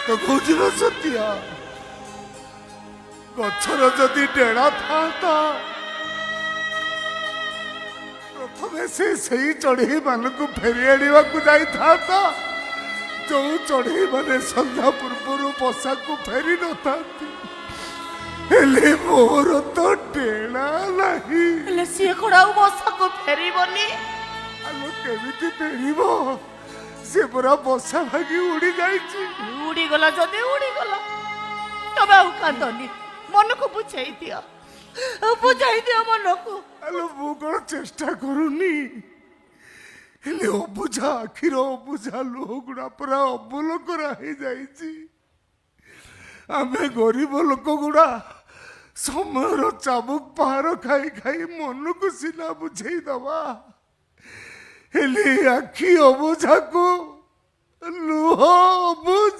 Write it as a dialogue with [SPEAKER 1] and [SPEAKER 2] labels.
[SPEAKER 1] तो खोजर सतिया गछर जदि डेड़ा था प्रथम से चढ़ई मान को फेरी आने को जाता जो चढ़ई मैंने संध्या पूर्व बसा को फेरी न था मोर तो डेड़ा नहीं
[SPEAKER 2] सी कड़ा बसा को फेरबनी
[SPEAKER 1] आलो केमिति फेरब से पूरा बसा भागी उड़ी
[SPEAKER 2] उड़ीगला जदि उड़ीगला तब आउ कांदनी मन को बुझाई दिया मन को
[SPEAKER 1] आलो मु कौन चेष्टा करूनी हेले अबुझा आखिर अबुझा लोह गुड़ा पूरा अबुल करा आमे गरीब लोक गुड़ा समय चाबुक पहाड़ खाई खाई मन को सीना बुझे दबा हेले आखि अबुझा को लुह अबुझ